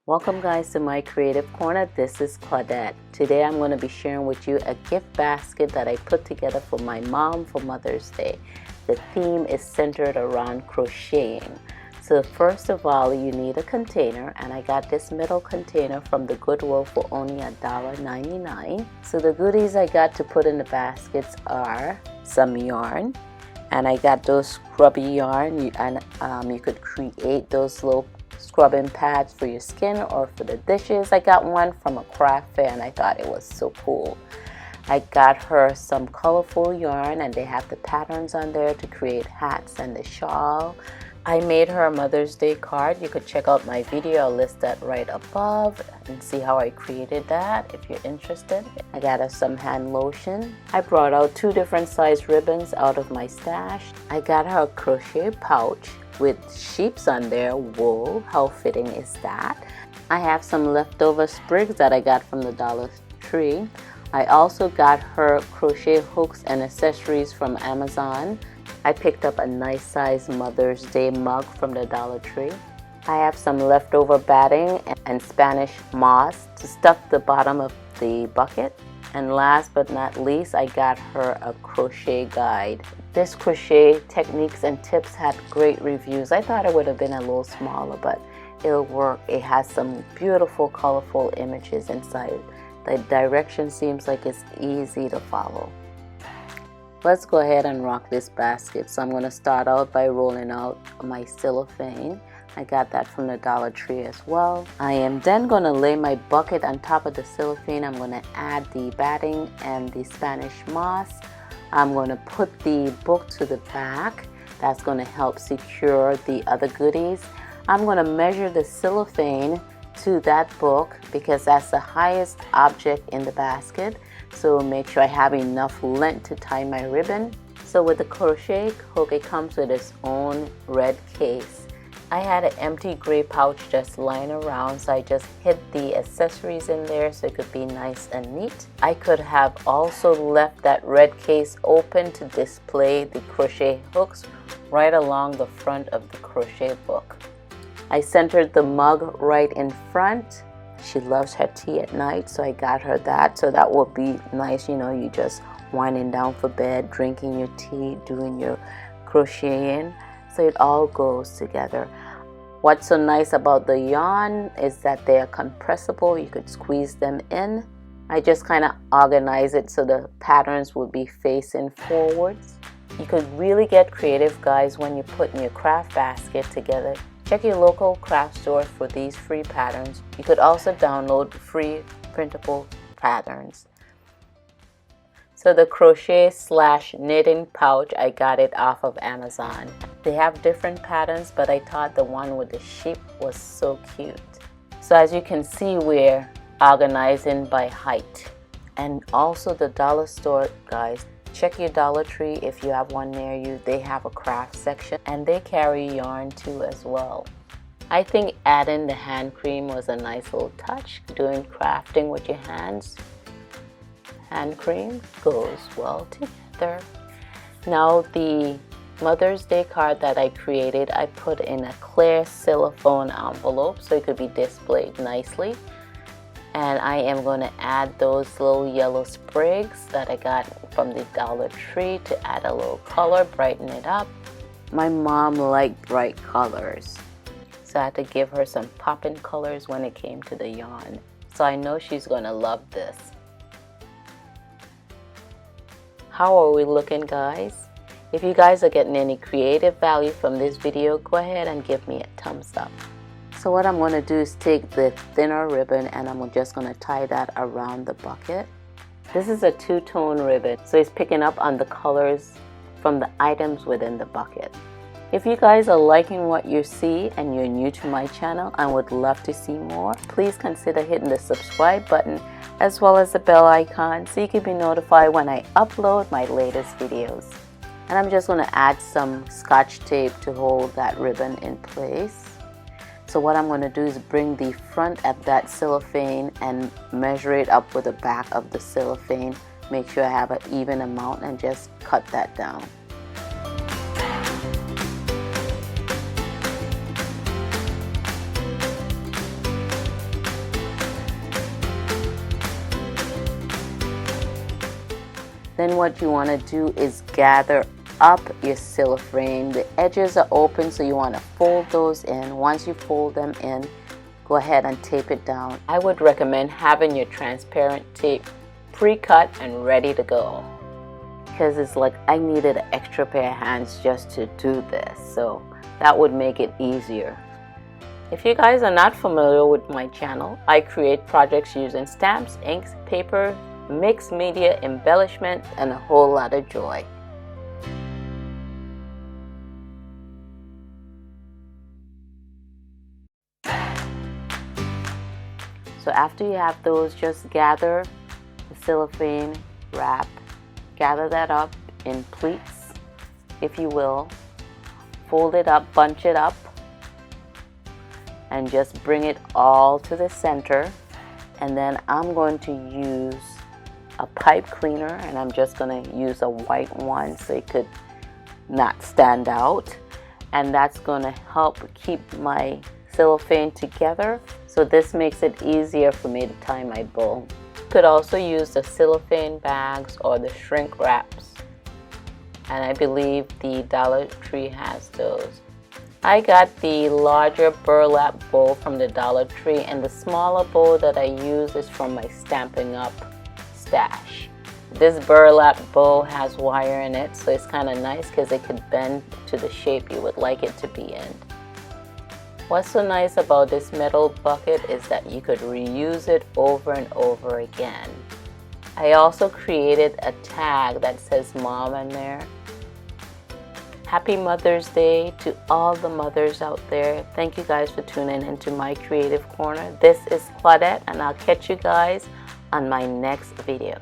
Welcome guys to my creative corner. This is Claudette. Today I'm going to be sharing with you a gift basket that I put together for my mom for Mother's Day. The theme is centered around crocheting. So first of all, you need a container, and I got this metal container from the Goodwill for only $1.99. So the goodies I got to put in the baskets are some yarn, and I got those scrubby yarn, and you could create those little scrubbing pads for your skin or for the dishes. I got one from a craft fair and I thought it was so cool. I got her some colorful yarn, and they have the patterns on there to create hats and the shawl. I made her a Mother's Day card. You could check out my video. I'll list that right above and see how I created that if you're interested. I got her some hand lotion. I brought out 2 different size ribbons out of my stash. I got her a crochet pouch with sheeps on there, wool. How fitting is that? I have some leftover sprigs that I got from the Dollar Tree. I also got her crochet hooks and accessories from Amazon. I picked up a nice size Mother's Day mug from the Dollar Tree. I have some leftover batting and Spanish moss to stuff the bottom of the bucket. And last but not least, I got her a crochet guide. This crochet techniques and tips had great reviews. I thought it would have been a little smaller, but it'll work. It has some beautiful, colorful images inside. The direction seems like it's easy to follow. Let's go ahead and rock this basket. So I'm going to start out by rolling out my cellophane. I got that from the Dollar Tree as well. I am then going to lay my bucket on top of the cellophane. I'm going to add the batting and the Spanish moss. I'm going to put the book to the back. That's going to help secure the other goodies. I'm going to measure the cellophane to that book because that's the highest object in the basket. So make sure I have enough length to tie my ribbon. So with the crochet hook, it comes with its own red case. I had an empty gray pouch just lying around, so I just hid the accessories in there so it could be nice and neat. I could have also left that red case open to display the crochet hooks right along the front of the crochet book. I centered the mug right in front. She loves her tea at night, so I got her that. So that will be nice, you know, you just winding down for bed, drinking your tea, doing your crocheting. So it all goes together. What's so nice about the yarn is that they are compressible. You could squeeze them in. I just kind of organize it so the patterns will be facing forwards. You could really get creative, guys, when you're putting your craft basket together. Check your local craft store for these free patterns. You could also download free printable patterns. So the crochet / knitting pouch, I got it off of Amazon. They have different patterns, but I thought the one with the sheep was so cute. So as you can see, we're organizing by height. And also the dollar store, guys. Check your Dollar Tree if you have one near you. They have a craft section and they carry yarn too as well. I think adding the hand cream was a nice little touch. Doing crafting with your hands. Hand cream goes well together. Now the Mother's Day card that I created, I put in a clear cellophane envelope so it could be displayed nicely. And I am going to add those little yellow sprigs that I got from the Dollar Tree to add a little color, brighten it up. My mom liked bright colors, so I had to give her some popping colors when it came to the yarn. So I know she's going to love this. How are we looking, guys? If you guys are getting any creative value from this video, go ahead and give me a thumbs up. So what I'm going to do is take the thinner ribbon and I'm just going to tie that around the bucket. This is a 2-tone ribbon, so it's picking up on the colors from the items within the bucket. If you guys are liking what you see and you're new to my channel and would love to see more, please consider hitting the subscribe button as well as the bell icon so you can be notified when I upload my latest videos. And I'm just going to add some Scotch tape to hold that ribbon in place. So what I'm going to do is bring the front of that cellophane and measure it up with the back of the cellophane. Make sure I have an even amount and just cut that down. Then what you want to do is gather up your cellophane. The edges are open, so you want to fold those in. Once you fold them in, go ahead and tape it down. I would recommend having your transparent tape pre-cut and ready to go, because it's like I needed an extra pair of hands just to do this, so that would make it easier. If you guys are not familiar with my channel, I create projects using stamps, inks, paper, mixed media, embellishment, and a whole lot of joy. So after you have those, just gather the cellophane wrap, gather that up in pleats, if you will, fold it up, bunch it up, and just bring it all to the center. And then I'm going to use a pipe cleaner, and I'm just going to use a white one so it could not stand out, and that's going to help keep my cellophane together, so this makes it easier for me to tie my bow. You could also use the cellophane bags or the shrink wraps, and I believe the Dollar Tree has those. I got the larger burlap bow from the Dollar Tree, and the smaller bow that I use is from my Stampin' Up stash. This burlap bow has wire in it, so it's kind of nice because it could bend to the shape you would like it to be in. What's so nice about this metal bucket is that you could reuse it over and over again. I also created a tag that says Mom in there. Happy Mother's Day to all the mothers out there. Thank you guys for tuning into my creative corner. This is Claudette, and I'll catch you guys on my next video.